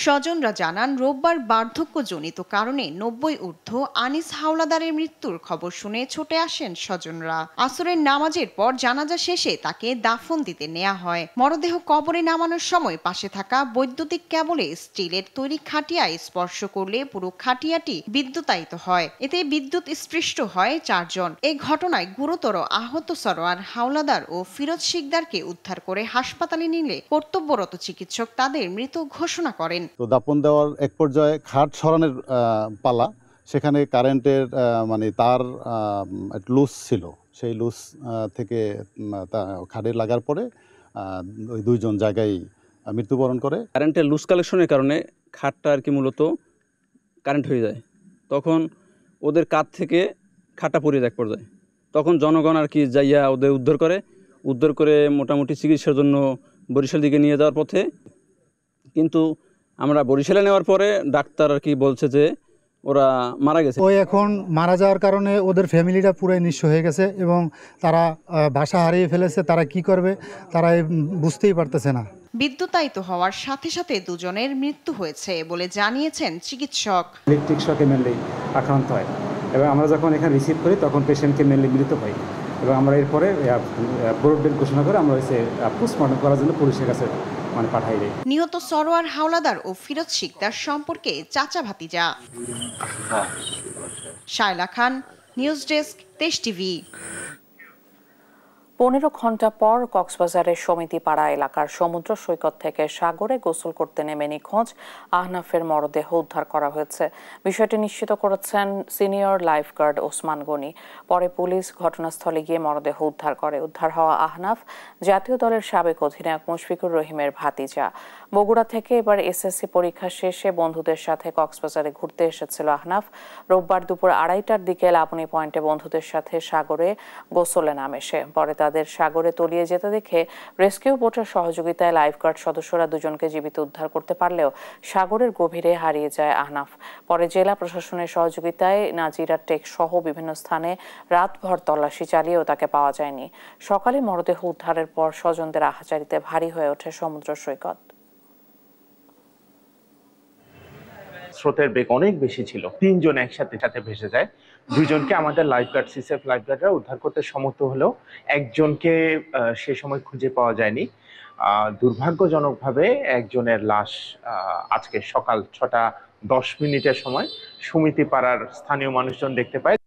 স্বজনরা জানান, রোববার বার্ধক্যজনিত কারণে 90 ঊর্ধ্ব আনিস হাওলাদারের মৃত্যুর খবর শুনে ছুটে আসেন স্বজনরা। আসরের নামাজের পর জানাজা শেষে তাকে দাফন দিতে নেওয়া হয়। মরদেহ কবরে নামানোর সময় পাশে থাকা বৈদ্যুতিক কেবলে স্টিলের তৈরি খাটিয়ায় স্পর্শ করলে পুরো খাটিয়াটি বিদ্যুতায়িত হয়। এতে বিদ্যুৎ স্পৃষ্ট হয় 4 জন। এই ঘটনায় গুরুতর আহত সরোয়ার হাওলাদার ও ফিরোজ শিকদারকে উদ্ধার করে হাসপাতালে নিলে কর্তব্যরত চিকিৎসক তাদের মৃত ঘোষণা করেন। তো দাপন দেওয়ার এক পর্যায়ে খাট সরানোর পালা, সেখানে কারেন্টের তার লুজ ছিল, সেই লুজ থেকে খাটে লাগার পরে ওই 2 জন জায়গায় মৃত্যুবরণ করে। কারেন্টের লুজ কালেকশনের কারণে খাটটা আর কি মূলত কারেন্ট হয়ে যায়, তখন ওদের কাঁধ থেকে খাটটা পড়ে যায় এক পর্যায়ে। তখন জনগণ আর কি যাইয়া ওদের উদ্ধার করে মোটামুটি চিকিৎসার জন্য বরিশাল দিকে নিয়ে যাওয়ার পথে, কিন্তু আমরা বরিশালে নেওয়ার পরে ডাক্তার আর কি বলছে যে ওরা মারা গেছে। ওই এখন মারা যাওয়ার কারণে ওদের ফ্যামিলিটা পুরো নিঃস্ব হয়ে গেছে এবং তারা ভাষা হারিয়ে ফেলেছে। তারা কি করবে তারা বুঝতেই পারতেছে না। বিদ্যুতায়িত হওয়ার সাথে সাথে 2 জনের মৃত্যু হয়েছে বলে জানিয়েছেন চিকিৎসক। ইলেকট্রিক শকে মেনলি আক্রান্ত হয় এবং আমরা যখন এখানে রিসিভ করি তখন পেশেন্টকে মেনলি মৃত হয় এবং আমরা এরপরে ব্রড ডেথ ঘোষণা করে আমরা পোস্টমর্টম করার জন্য পুলিশের কাছে পাঠাই দেয়। নিহত সরোয়ার হাওলাদার ও ফিরোজ শিকদার সম্পর্কে চাচা ভাতিজা। শায়লা খান, নিউজ ডেস্ক, দেশ টিভি। 15 ঘন্টা পর কক্সবাজারের সমিতিপাড়া এলাকার সমুদ্র সৈকত থেকে সাগরে গোসল করতে নেমে নিখোঁজ আহনাফের মরদেহ উদ্ধার করা হয়েছে। বিষয়টি নিশ্চিত করেছেন সিনিয়র লাইফগার্ড ওসমান গনি। পরে পুলিশ ঘটনাস্থলে গিয়ে মরদেহ উদ্ধার করে। উদ্ধার হওয়া আহনাফ জাতীয় দলের সাবেক অধিনায়ক মুশফিকুর রহিমের ভাতিজা। বগুড়া থেকে এবার এসএসসি পরীক্ষা শেষে বন্ধুদের সাথে কক্সবাজারে ঘুরতে এসেছিল আহনাফ। রোববার দুপুর 2:30টার দিকে লাবণী পয়েন্টে বন্ধুদের সাথে সাগরে গোসলে নামে সে। পরে তাদের সাগরে তলিয়ে যেতে দেখে রেস্কিউ বোটের সহযোগিতায় লাইফগার্ড সদস্যরা দুজনকে জীবিত উদ্ধার করতে পারলেও সাগরের গভীরে হারিয়ে যায় আহনাফ। পরে জেলা প্রশাসনের সহযোগিতায় নাজিরা টেক সহ বিভিন্ন স্থানে রাতভর তল্লাশি চালিয়েও তাকে পাওয়া যায়নি। সকালে মরদেহ উদ্ধারের পর স্বজনদের আহাজারিতে ভারী হয়ে ওঠে সমুদ্র সৈকত। স্রোতের বেগ অনেক বেশি ছিল, 3 জন একসাথে ভেসে যায়। 2 জনকে আমাদের লাইফগার্ড সিসেফ লাইফগার্ডরা উদ্ধার করতে সমর্থ হলেও একজনকে সে সময় খুঁজে পাওয়া যায়নি। দুর্ভাগ্যজনকভাবে একজনের লাশ আজকে সকাল 6:10 সময় সমিতিপাড়ার স্থানীয় মানুষজন দেখতে পায়।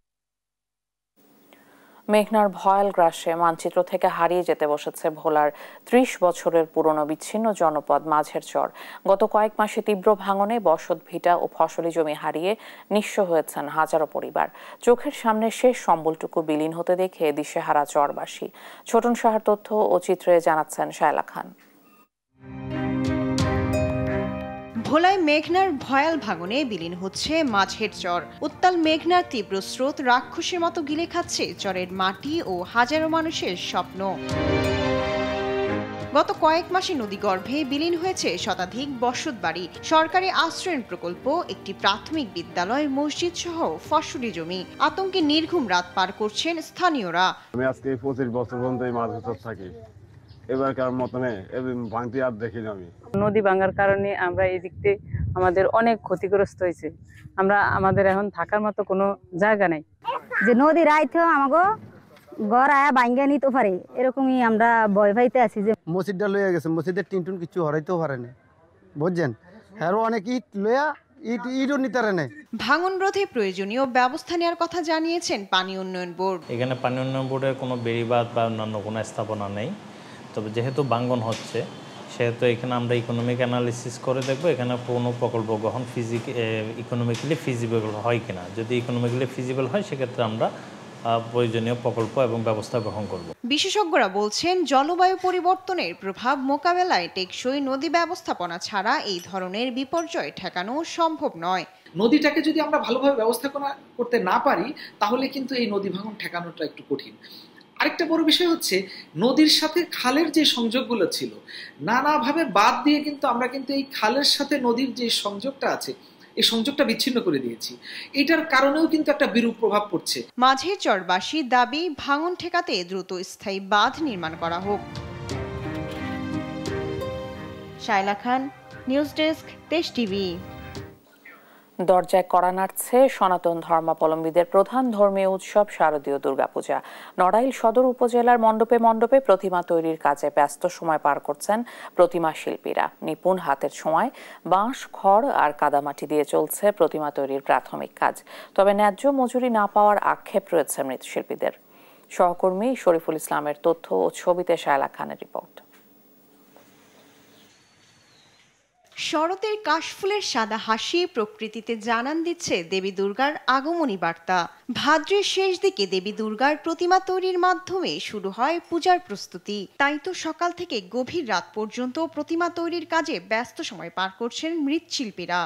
মেঘনার ভয়াল গ্রাসে মানচিত্র থেকে হারিয়ে যেতে বসেছে ভোলার 30 বছরের পুরনো বিচ্ছিন্ন জনপদ মাঝের চর। গত কয়েক মাসে তীব্র ভাঙনে বসত ভিটা ও ফসলি জমি হারিয়ে নিঃস্ব হয়েছেন হাজারো পরিবার। চোখের সামনে শেষ সম্বলটুকু বিলীন হতে দেখে দিশেহারা চরবাসী। ছোটন সাহার তথ্য ও চিত্রে জানাচ্ছেন শায়লা খান। ভোলায় মেঘনার ভয়াল ভাঙনে বিলীন হচ্ছে মাঝের চর। উত্তাল মেঘনার তীব্র স্রোত রাক্ষসের মতো গিলে খাচ্ছে চরের মাটি ও হাজারো মানুষের স্বপ্ন। গত কয়েক মাসে নদীগর্ভে বিলীন হয়েছে শতাধিক বসতবাড়ি, সরকারি আশ্রয়ণ প্রকল্প, একটি প্রাথমিক বিদ্যালয়, মসজিদ সহ ফসলি জমি। আতঙ্কে নির্ঘুম রাত পার করছেন স্থানীয়রা। আমি আজকে 25 বছর পর্যন্ত এই মাঝের চর থাকি। এবারকার মতনে ভাঙতি আর দেখিনি আমি। নদী ভাঙার কারণে আমরা এই দিক থেকে আমাদের অনেক ক্ষতিগ্রস্ত হয়েছে। আমাদের এখন থাকার মতো কোনো জায়গা নেই। যে নদী রাইতেও আমাকে ঘর আয়া ভাঙ্গা নিতে পারে, এরকমই আমরা ভয় পাইতে আছি। যে মসজিদটা লইয়া গেছে, মসজিদের টিনটুন কিছু হরাইতেও পারেনি, বুঝছেন। হ্যাঁ, অনেক ইট লইয়া ইটও নিতে পারে। ভাঙন রোধে প্রয়োজনীয় ব্যবস্থা নেওয়ার কথা জানিয়েছেন পানি উন্নয়ন বোর্ড। এখানে পানি উন্নয়ন বোর্ডের কোনো বেড়িবাঁধ বা অন্যান্য কোনো স্থাপনা নেই। তবে যেহেতু ভাঙন হচ্ছে সেহেতু এখানে আমরা ইকোনমিক অ্যানালিসিস করে দেখব এখানে কোনো প্রকল্প গ্রহণ ইকোনমিক্যালি ফিজিবল হয় কিনা। যদি ইকোনমিক্যালি ফিজিবল হয় সেক্ষেত্রে আমরা প্রয়োজনীয় প্রকল্প এবং ব্যবস্থা গ্রহণ করব। বিশেষজ্ঞরা বলছেন জলবায়ু পরিবর্তনের প্রভাব মোকাবেলায় টেকসই নদী ব্যবস্থাপনা ছাড়া এই ধরনের বিপর্যয় ঠেকানো সম্ভব নয়। নদীটাকে যদি আমরা ভালোভাবে ব্যবস্থাপনা করতে না পারি তাহলে কিন্তু এই নদী ভাঙন ঠেকানোটা একটু কঠিন। আরেকটা বড় বিষয় হচ্ছে নদীর সাথে খালের যে সংযোগগুলো ছিল নানাভাবে বাদ দিয়ে কিন্তু আমরা কিন্তু এই খালের সাথে নদীর যে সংযোগটা আছে এই সংযোগটা বিচ্ছিন্ন করে দিয়েছি। এটার কারণেও কিন্তু একটা বিরূপ প্রভাব পড়ছে। মাঝের চরবাসী দাবি ভাঙন ঠেকাতে দ্রুত স্থায়ী বাঁধ নির্মাণ করা হোক। শায়লা খান, নিউজ ডেস্ক, দেশ টিভি। দরজায় কড়া নাড়ছে সনাতন ধর্মাবলম্বীদের প্রধান ধর্মীয় উৎসব শারদীয় দুর্গাপূজা। নড়াইল সদর উপজেলার মণ্ডপে মণ্ডপে প্রতিমা তৈরির কাজে ব্যস্ত সময় পার করছেন প্রতিমা শিল্পীরা। নিপুণ হাতের ছোঁয়ায় বাঁশ, খড় আর কাদামাটি দিয়ে চলছে প্রতিমা তৈরির প্রাথমিক কাজ। তবে ন্যায্য মজুরি না পাওয়ার আক্ষেপ রয়েছে মৃৎশিল্পীদের। সহকর্মী শরীফুল ইসলামের তথ্য ও ছবিতে শায়লা খানের রিপোর্ট। শরতের কাশফুলের সাদা হাসি প্রকৃতিতে জানান দিচ্ছে দেবী দুর্গার আগমনী বার্তা। ভাদ্রের শেষ দিকে দেবী দুর্গার প্রতিমা তৈরির মাধ্যমে শুরু হয় পূজার প্রস্তুতি। তাই তো সকাল থেকে গভীর রাত পর্যন্ত প্রতিমা তৈরির কাজে ব্যস্ত সময় পার করছেন মৃৎশিল্পীরা।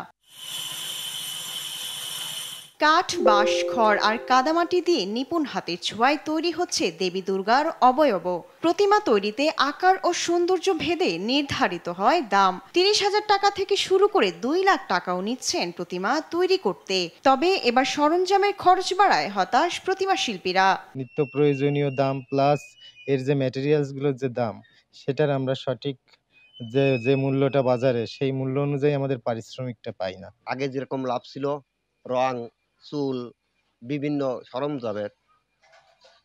কাঠ, বাঁশ, খড় আর কাদামাটি দিয়ে নিপুণ হাতের ছোঁয়ায় তৈরি হচ্ছে দেবী দুর্গার অবয়ব। প্রতিমা তৈরিতে আকার ও সৌন্দর্য ভেদে নির্ধারিত হয় দাম। 30,000 টাকা থেকে শুরু করে 2 লাখ টাকাও নিচ্ছেন প্রতিমা তৈরি করতে। তবে এবার সরঞ্জামের খরচ বাড়ায় হতাশ প্রতিমা শিল্পীরা। নিত্য প্রয়োজনীয় দাম প্লাস এর যে ম্যাটেরিয়ালসগুলোর যে দাম, সেটার আমরা সঠিক যে মূল্যটা বাজারে সেই মূল্য অনুযায়ী আমাদের পারিশ্রমিকটা পাই না। আগে যেরকম লাভ ছিল রং, চুল, বিভিন্ন সরঞ্জামের,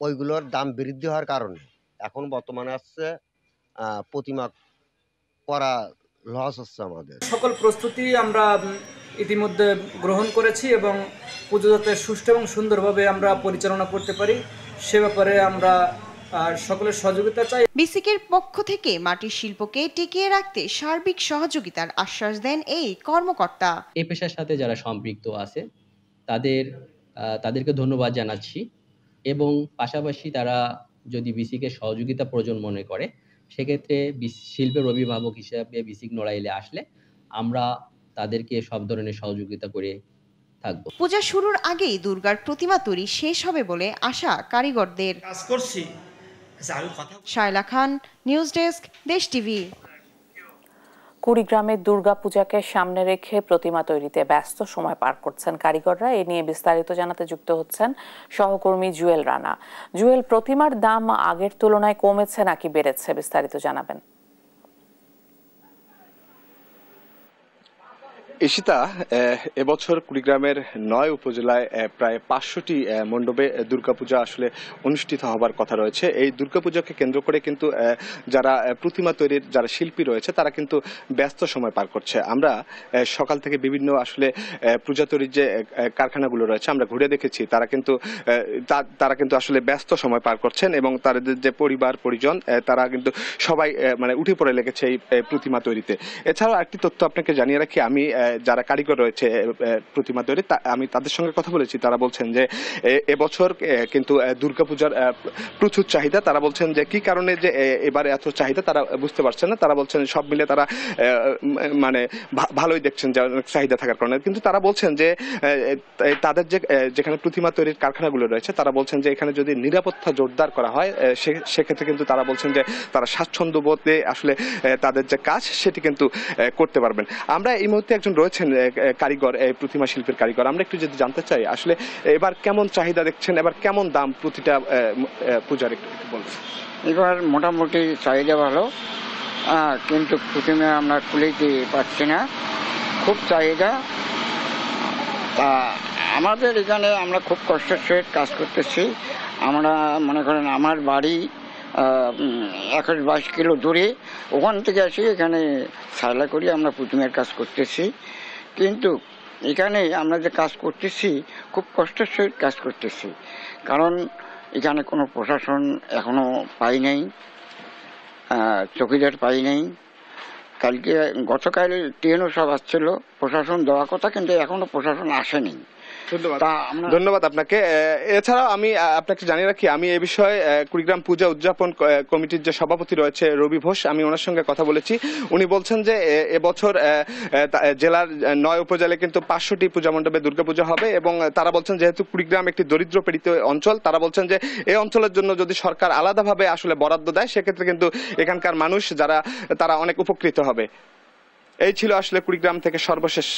ওইগুলোর দাম বৃদ্ধি হওয়ার কারণে এখন বর্তমানে আসছে প্রতিমা করা লস হচ্ছে আমাদের। সকল প্রস্তুতি আমরা ইতিমধ্যে গ্রহণ করেছি এবং পুজো যাতে সুষ্ঠু এবং সুন্দরভাবে আমরা পরিচালনা করতে পারি সে ব্যাপারে আমরা সকলের সহযোগিতা চাই। বিসিকের পক্ষ থেকে মাটির শিল্পকে টিকিয়ে রাখতে সার্বিক সহযোগিতার আশ্বাস দেন এই কর্মকর্তা। এই পেশার সাথে যারা সম্পৃক্ত আছে তাদেরকে ধন্যবাদ জানাচ্ছি এবং পাশাপাশি তারা যদি বিসিকে সহযোগিতা প্রয়োজন মনে করে সেক্ষেত্রে শিল্পের অভিভাবক হিসেবে বিসিক নড়াইলে আসলে আমরা তাদেরকে সব ধরনের সহযোগিতা করে থাকব। পূজা শুরুর আগেই দুর্গার প্রতিমা তৈরি শেষ হবে বলে আশা কারিগরদের। শায়লা খান, নিউজ ডেস্ক, দেশ টিভি। কুড়িগ্রামের দুর্গাপূজাকে সামনে রেখে প্রতিমা তৈরিতে ব্যস্ত সময় পার করছেন কারিগররা। এ নিয়ে বিস্তারিত জানাতে যুক্ত হচ্ছেন সহকর্মী জুয়েল রানা। জুয়েল, প্রতিমার দাম আগের তুলনায় কমেছে নাকি বেড়েছে, বিস্তারিত জানাবেন। ঈশিতা, এবছর কুড়িগ্রামের 9 উপজেলায় প্রায় 500টি মণ্ডপে দুর্গাপূজা আসলে অনুষ্ঠিত হবার কথা রয়েছে। এই দুর্গাপূজাকে কেন্দ্র করে কিন্তু যারা প্রতিমা তৈরির যারা শিল্পী রয়েছে তারা কিন্তু ব্যস্ত সময় পার করছে। আমরা সকাল থেকে বিভিন্ন আসলে পূজা তৈরির যে কারখানাগুলো রয়েছে আমরা ঘুরে দেখেছি, তারা কিন্তু আসলে ব্যস্ত সময় পার করছেন এবং তাদের যে পরিবার পরিজন তারা কিন্তু সবাই মানে উঠে পড়ে লেগেছে এই প্রতিমা তৈরিতে। এছাড়াও একটি তথ্য আপনাকে জানিয়ে রাখি, আমি যারা কারিগর রয়েছে প্রতিমা তৈরি আমি তাদের সঙ্গে কথা বলেছি। তারা বলছেন যে এবছর কিন্তু দুর্গাপূজার প্রচুর চাহিদা। তারা বলছেন যে কি কারণে যে এবারে এত চাহিদা তারা বুঝতে পারছেন না। তারা বলছেন সব মিলে তারা মানে ভালোই দেখছেন যে অনেক চাহিদা থাকার কারণে, কিন্তু তারা বলছেন যে তাদের যেখানে প্রতিমা তৈরির কারখানাগুলো রয়েছে তারা বলছেন যে এখানে যদি নিরাপত্তা জোরদার করা হয় সেক্ষেত্রে কিন্তু তারা বলছেন যে তারা স্বাচ্ছন্দ্য বোধে আসলে তাদের যে কাজ সেটি কিন্তু করতে পারবেন। আমরা এই মুহূর্তে একজন রয়েছেন কারিগর, প্রতিমা শিল্পের কারিগর। আমরা একটু যদি জানতে চাই আসলে এবার কেমন চাহিদা দেখছেন, এবার কেমন দাম প্রতিটা পূজার, একটু বলবেন। এবার মোটামুটি চাহিদা ভালো, কিন্তু প্রতিমা আমরা খুলেইতে পারছি না, খুব চাহিদা। আমাদের এখানে আমরা খুব কষ্টের সহিত কাজ করতেছি। আমরা মনে করেন আমার বাড়ি 21-22 কিলো দূরে, ওখান থেকে আসি এখানে সাইলা করি আমরা প্রতিমার কাজ করতেছি। কিন্তু এখানে আমরা যে কাজ করতেছি খুব কষ্টের সহিত কাজ করতেছি, কারণ এখানে কোনো প্রশাসন এখনো পাই নাই, চৌকিদার পাই নাই। গতকাল ট্রেনও সব আসছিল, প্রশাসন দেওয়া কথা, কিন্তু এখনো প্রশাসন আসেনি। ধন্যবাদ আপনাকে। এছাড়াও আমি আপনাকে জানিয়ে রাখি, আমি এ বিষয়ে কুড়িগ্রাম পূজা উদযাপন কমিটির যে সভাপতি রয়েছে রবি ঘোষ, আমি ওনার সঙ্গে কথা বলেছি। উনি বলছেন যে এবছর জেলার 9 উপজেলায় কিন্তু 500টি পূজা মণ্ডপে দুর্গাপূজা হবে এবং তারা বলছেন যেহেতু কুড়িগ্রাম একটি দরিদ্র পীড়িত অঞ্চল, তারা বলছেন যে এই অঞ্চলের জন্য যদি সরকার আলাদাভাবে আসলে বরাদ্দ দেয় সেক্ষেত্রে কিন্তু এখানকার মানুষ যারা তারা অনেক উপকৃত হবে। এই ছিল আসলে কুড়িগ্রাম থেকে সর্বশেষ